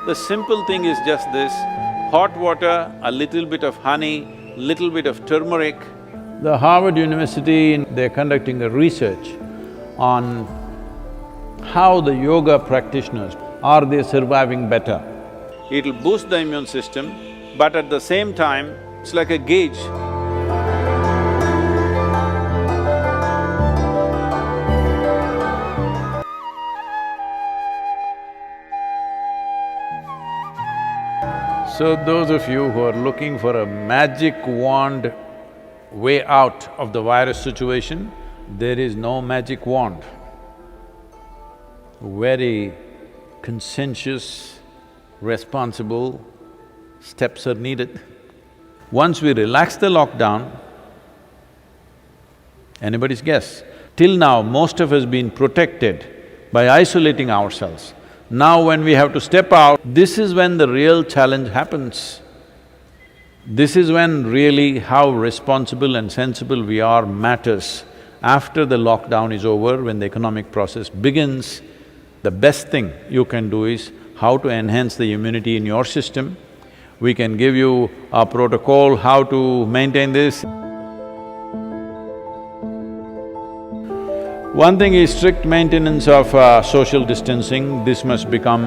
The simple thing is just this: hot water, a little bit of honey, little bit of turmeric. The Harvard University, they're conducting a research on how the yoga practitioners, are they surviving better? It'll boost the immune system, but at the same time, it's like a gauge. So those of you who are looking for a magic wand way out of the virus situation, there is no magic wand. Very conscientious, responsible steps are needed. Once we relax the lockdown, anybody's guess. Till now, most of us been protected by isolating ourselves. Now when we have to step out, this is when the real challenge happens. This is when really how responsible and sensible we are matters. After the lockdown is over, when the economic process begins, the best thing you can do is how to enhance the immunity in your system. We can give you a protocol how to maintain this. One thing is strict maintenance of social distancing. This must become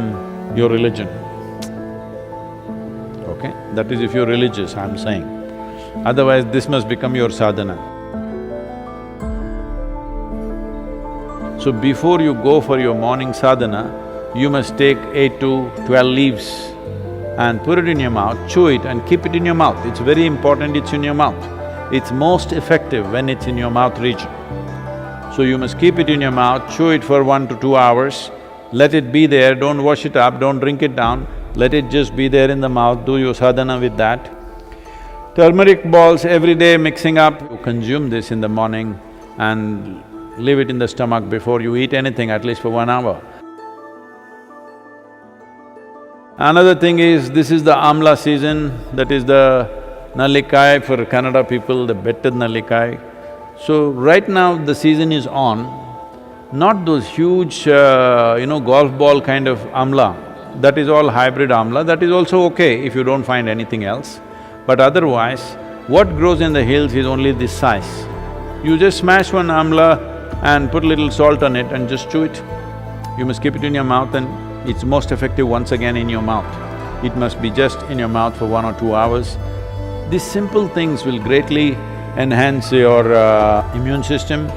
your religion, okay? That is if you're religious, I'm saying. Otherwise, this must become your sadhana. So before you go for your morning sadhana, you must take 8 to 12 leaves and put it in your mouth, chew it and keep it in your mouth. It's very important it's in your mouth. It's most effective when it's in your mouth region. So you must keep it in your mouth, chew it for 1 to 2 hours, let it be there, don't wash it up, don't drink it down, let it just be there in the mouth, do your sadhana with that. Turmeric balls every day mixing up, you consume this in the morning and leave it in the stomach before you eat anything, at least for 1 hour. Another thing is, this is the amla season, that is the nallikai for Kannada people, the better nallikai. So right now the season is on, not those huge, golf ball kind of amla. That is all hybrid amla, that is also okay if you don't find anything else. But otherwise, what grows in the hills is only this size. You just smash one amla and put a little salt on it and just chew it. You must keep it in your mouth and it's most effective once again in your mouth. It must be just in your mouth for 1 or 2 hours. These simple things will greatly enhance your immune system.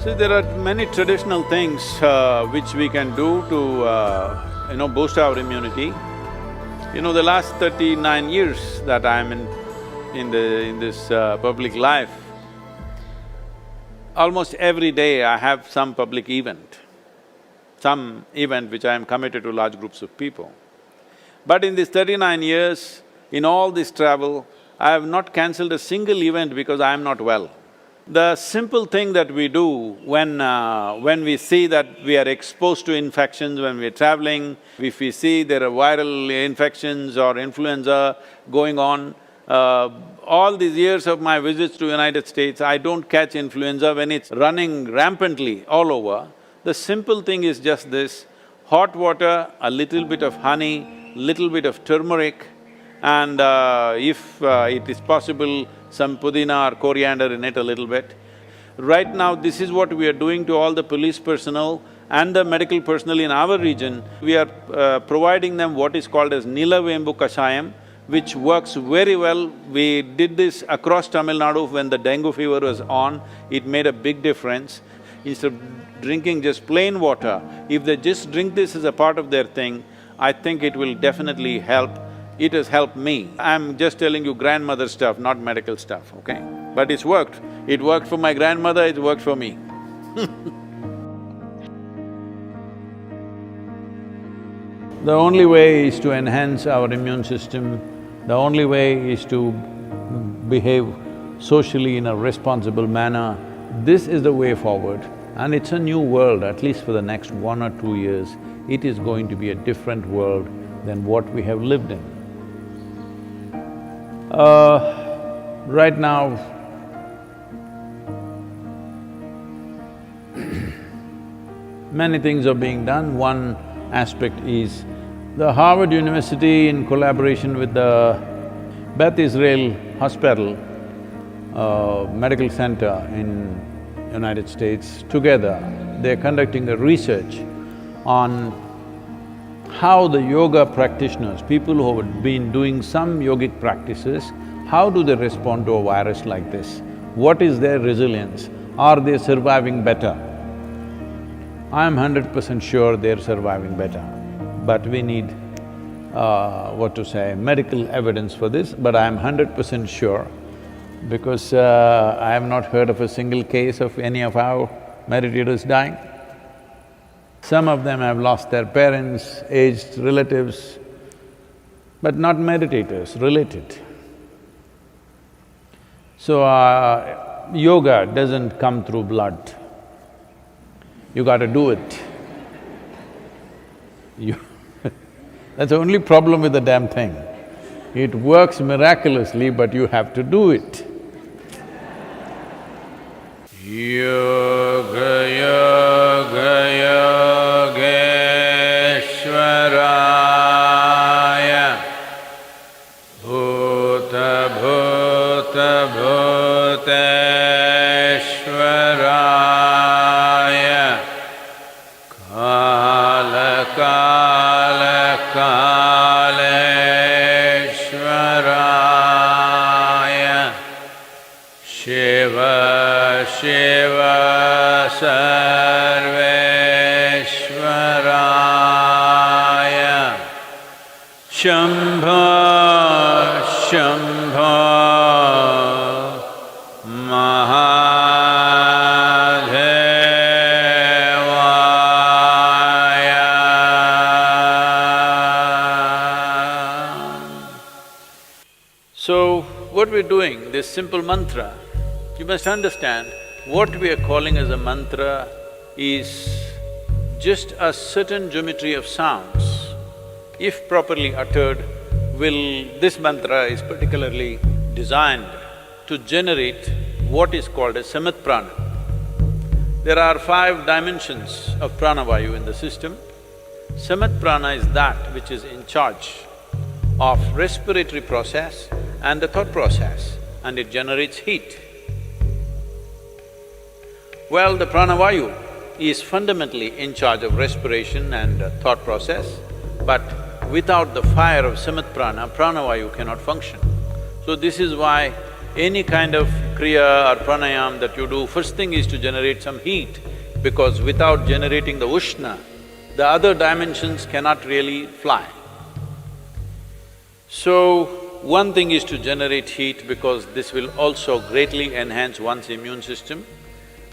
See, there are many traditional things which we can do to boost our immunity. The last 39 years that I'm in this public life, almost every day I have some public event, which I am committed to large groups of people. But in these 39 years, in all this travel, I have not cancelled a single event because I am not well. The simple thing that we do when we see that we are exposed to infections, when we are traveling, if we see there are viral infections or influenza going on, all these years of my visits to United States, I don't catch influenza when it's running rampantly all over. The simple thing is just this: hot water, a little bit of honey, little bit of turmeric, and if it is possible, some pudina or coriander in it a little bit. Right now, this is what we are doing to all the police personnel and the medical personnel in our region. We are providing them what is called as Nilavembu Kashayam, which works very well. We did this across Tamil Nadu when the dengue fever was on, it made a big difference. Instead of drinking just plain water, if they just drink this as a part of their thing, I think it will definitely help. It has helped me. I'm just telling you grandmother stuff, not medical stuff, okay? But it's worked. It worked for my grandmother, it worked for me. The only way is to enhance our immune system, the only way is to behave socially in a responsible manner. This is the way forward, and it's a new world, at least for the next 1 or 2 years. It is going to be a different world than what we have lived in. Right now, Many things are being done. One aspect is the Harvard University in collaboration with the Beth Israel Hospital, medical center in United States, together they're conducting a research on how the yoga practitioners, people who have been doing some yogic practices, how do they respond to a virus like this? What is their resilience? Are they surviving better? I'm 100% sure they're surviving better, but we need, medical evidence for this, but I'm 100% sure because I have not heard of a single case of any of our meditators dying. Some of them have lost their parents, aged relatives, but not meditators, related. So, yoga doesn't come through blood. You gotta do it. That's the only problem with the damn thing. It works miraculously, but you have to do it. Yoga, yoga, yogeshwaraya, bhuta, bhuta, bhuteshwaraya, kala, kala, kaleshwaraya, shiva, shiva, sarveshwaraya, shambho, shambho, mahadevaya. So, what we're doing, this simple mantra, you must understand, what we are calling as a mantra is just a certain geometry of sounds. If properly uttered, this mantra is particularly designed to generate what is called as samat prana. There are 5 dimensions of pranavayu in the system. Samat prana is that which is in charge of respiratory process and the thought process, and it generates heat. Well, the pranavayu is fundamentally in charge of respiration and thought process, but without the fire of samat prana, pranavayu cannot function. So this is why any kind of kriya or pranayam that you do, first thing is to generate some heat, because without generating the ushna, the other dimensions cannot really fly. So, one thing is to generate heat because this will also greatly enhance one's immune system.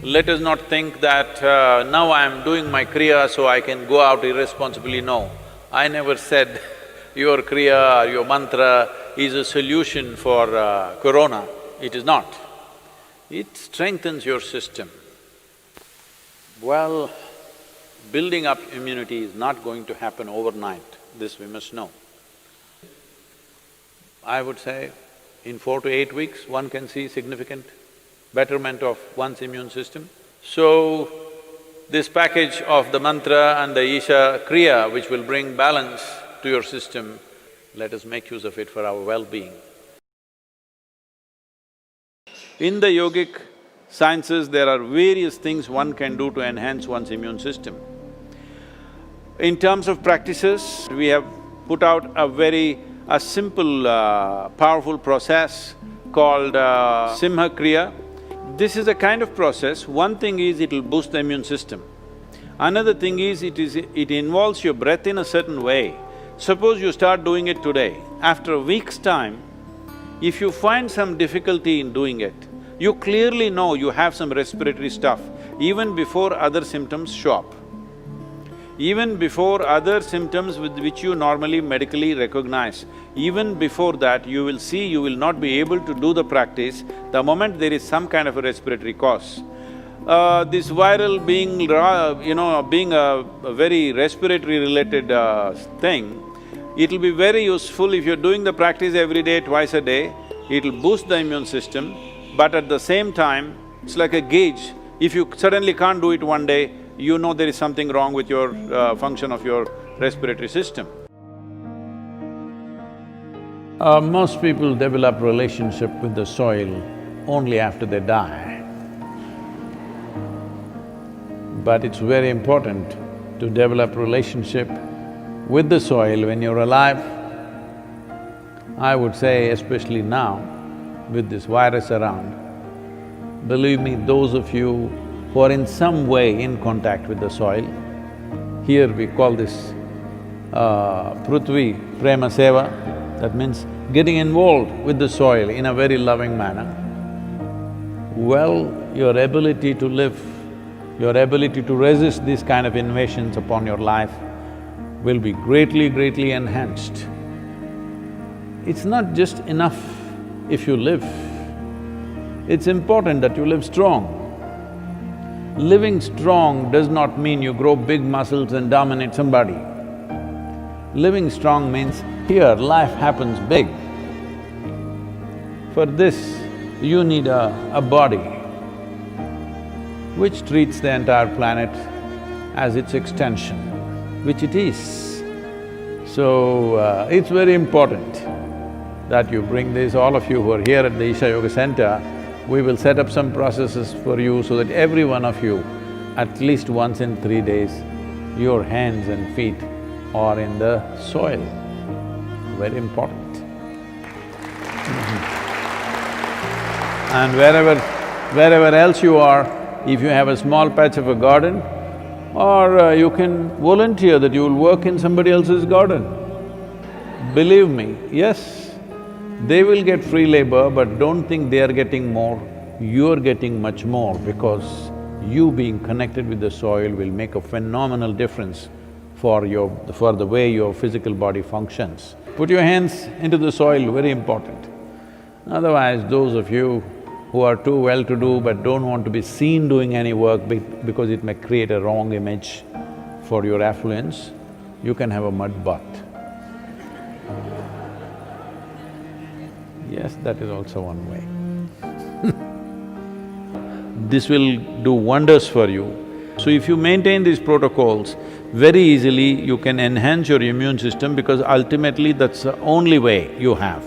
Let us not think that now I am doing my kriya so I can go out irresponsibly. No, I never said your kriya or your mantra is a solution for corona. It is not. It strengthens your system. Well, building up immunity is not going to happen overnight, this we must know. I would say in 4 to 8 weeks, one can see significant betterment of one's immune system. So, this package of the mantra and the Isha Kriya, which will bring balance to your system, let us make use of it for our well-being. In the yogic sciences, there are various things one can do to enhance one's immune system. In terms of practices, we have put out a simple, powerful process called Simha Kriya. This is a kind of process. One thing is it'll boost the immune system. Another thing is it involves your breath in a certain way. Suppose you start doing it today, after a week's time, if you find some difficulty in doing it, you clearly know you have some respiratory stuff even before other symptoms show up. Even before other symptoms with which you normally medically recognize, even before that you will see you will not be able to do the practice the moment there is some kind of a respiratory cause. This viral being, being a very respiratory related thing, it'll be very useful if you're doing the practice every day, twice a day, it'll boost the immune system, but at the same time, it's like a gauge. If you suddenly can't do it one day, you know there is something wrong with your function of your respiratory system. Most people develop relationship with the soil only after they die. But it's very important to develop relationship with the soil when you're alive. I would say especially now, with this virus around, believe me, those of you who are in some way in contact with the soil, here we call this Prithvi Prema Seva, that means getting involved with the soil in a very loving manner. Well, your ability to live, your ability to resist these kind of invasions upon your life will be greatly enhanced. It's not just enough if you live, it's important that you live strong. Living strong does not mean you grow big muscles and dominate somebody. Living strong means here life happens big. For this, you need a body which treats the entire planet as its extension, which it is. So, it's very important that you bring this, all of you who are here at the Isha Yoga Center, we will set up some processes for you so that every one of you, at least once in 3 days, your hands and feet are in the soil. Very important. And wherever else you are, if you have a small patch of a garden, or you can volunteer that you will work in somebody else's garden. Believe me, yes, they will get free labor, but don't think they are getting more, you're getting much more because you being connected with the soil will make a phenomenal difference for the way your physical body functions. Put your hands into the soil, very important. Otherwise, those of you who are too well-to-do but don't want to be seen doing any work because it may create a wrong image for your affluence, you can have a mud bath. Yes, that is also one way. This will do wonders for you. So if you maintain these protocols, very easily you can enhance your immune system because ultimately that's the only way you have.